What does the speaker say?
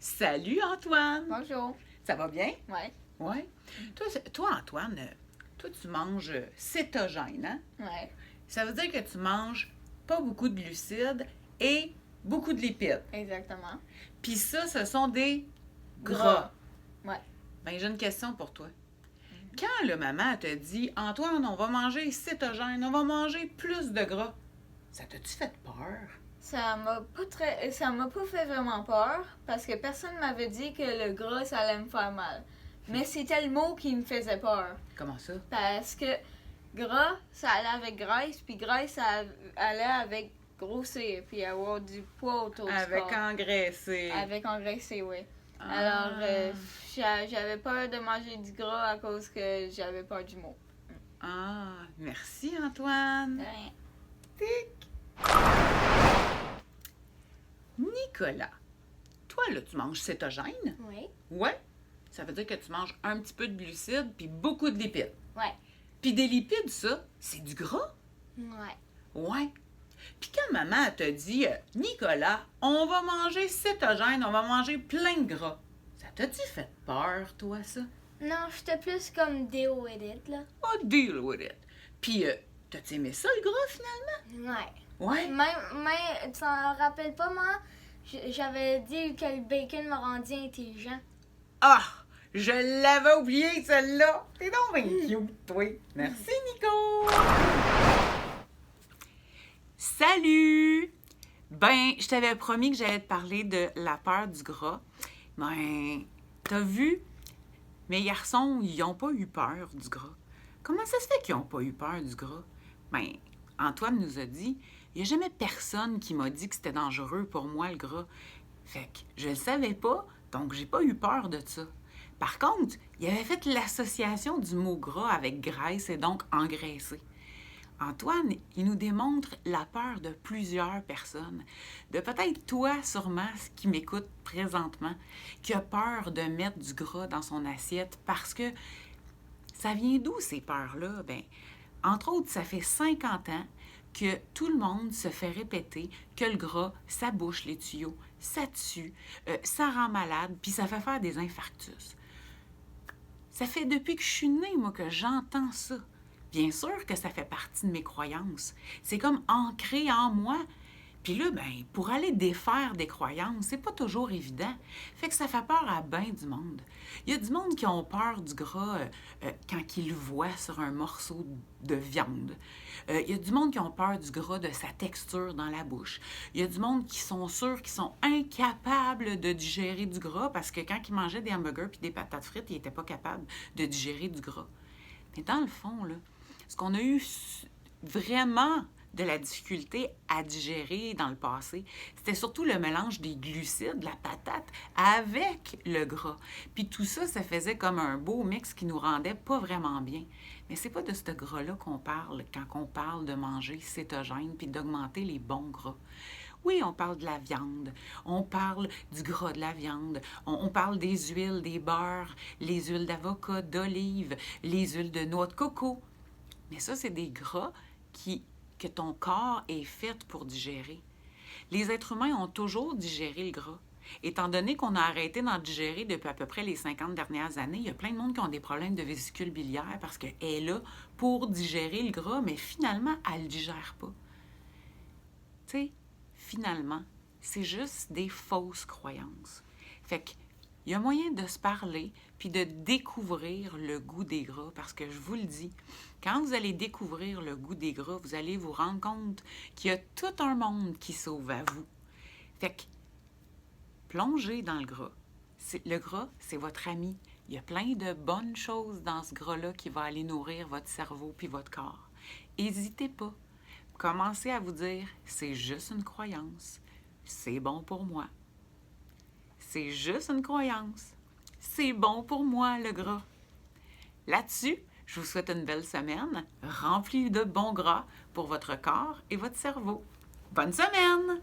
Salut Antoine! Bonjour. Ça va bien? Ouais. Oui. Toi, Antoine, tu manges cétogène, hein? Ouais. Ça veut dire que tu manges pas beaucoup de glucides et beaucoup de lipides. Exactement. Puis ça, ce sont des gras. Ouais. Ben, j'ai une question pour toi. Quand le maman te dit, Antoine, on va manger cétogène, on va manger plus de gras, ça t'a-tu fait peur? Ça m'a pas fait vraiment peur parce que personne m'avait dit que le gras ça allait me faire mal. Mais c'était le mot qui me faisait peur Comment ça? parce que gras ça allait avec graisse puis graisse ça allait avec grossir puis avoir du poids autour du Avec corps. engraissé. Avec engraissé, oui. Ah. Alors j'avais peur de manger du gras à cause que j'avais peur du mot. Ah, merci Antoine. De rien. Tic. Nicolas, toi, là, tu manges cétogène? Oui. Ouais. Ça veut dire que tu manges un petit peu de glucides puis beaucoup de lipides. Ouais. Puis des lipides, ça, c'est du gras? Ouais. Ouais. Puis quand maman te dit, Nicolas, on va manger cétogène, on va manger plein de gras, ça t'a-tu fait peur, toi, ça? Non, j'étais plus comme deal with it, là. Oh, deal with it. Puis, t'as-tu aimé ça, le gras, finalement? Ouais. Ouais. Mais tu t'en rappelles pas, moi? J'avais dit que le bacon m'a rendu intelligent. Ah! Je l'avais oublié, celle-là! T'es donc bien cute, toi! Merci, Nico! Salut! Ben, je t'avais promis que j'allais te parler de la peur du gras. Ben, t'as vu? Mes garçons, ils n'ont pas eu peur du gras. Comment ça se fait qu'ils n'ont pas eu peur du gras? Ben, Antoine nous a dit, il n'y a jamais personne qui m'a dit que c'était dangereux pour moi, le gras. Fait que je le savais pas, donc j'ai pas eu peur de ça. Par contre, il avait fait l'association du mot gras avec graisse et donc engraissé. Antoine, il nous démontre la peur de plusieurs personnes, de peut-être toi sûrement qui m'écoute présentement, qui a peur de mettre du gras dans son assiette parce que ça vient d'où ces peurs-là? Bien, entre autres, ça fait 50 ans que tout le monde se fait répéter que le gras, ça bouche les tuyaux, ça tue, ça rend malade, puis ça fait faire des infarctus. Ça fait depuis que je suis née, moi, que j'entends ça. Bien sûr que ça fait partie de mes croyances. C'est comme ancré en moi. Puis là, ben, pour aller défaire des croyances, c'est pas toujours évident. Fait que ça fait peur à bien du monde. Il y a du monde qui ont peur du gras quand ils le voient sur un morceau de viande. Il y a du monde qui ont peur du gras de sa texture dans la bouche. Il y a du monde qui sont sûrs qu'ils sont incapables de digérer du gras parce que quand ils mangeaient des hamburgers puis des patates frites, ils n'étaient pas capables de digérer du gras. Mais dans le fond, là, ce qu'on a eu vraiment de la difficulté à digérer dans le passé, c'était surtout le mélange des glucides, la patate, avec le gras. Puis tout ça, ça faisait comme un beau mix qui nous rendait pas vraiment bien. Mais c'est pas de ce gras-là qu'on parle quand on parle de manger cétogène puis d'augmenter les bons gras. Oui, on parle de la viande, on parle du gras de la viande, on parle des huiles, des beurres, les huiles d'avocat, d'olive, les huiles de noix de coco. Mais ça, c'est des gras que ton corps est fait pour digérer. Les êtres humains ont toujours digéré le gras. Étant donné qu'on a arrêté d'en digérer depuis à peu près les 50 dernières années, il y a plein de monde qui ont des problèmes de vésicule biliaire parce qu'elle est là pour digérer le gras, mais finalement, elle ne le digère pas. Tu sais, finalement, c'est juste des fausses croyances. Fait que il y a moyen de se parler puis de découvrir le goût des gras parce que je vous le dis, quand vous allez découvrir le goût des gras, vous allez vous rendre compte qu'il y a tout un monde qui s'ouvre à vous. Fait que plongez dans le gras. Le gras, c'est votre ami. Il y a plein de bonnes choses dans ce gras-là qui va aller nourrir votre cerveau puis votre corps. N'hésitez pas. Commencez à vous dire, c'est juste une croyance. C'est bon pour moi. C'est juste une croyance. C'est bon pour moi, le gras. Là-dessus, je vous souhaite une belle semaine remplie de bons gras pour votre corps et votre cerveau. Bonne semaine!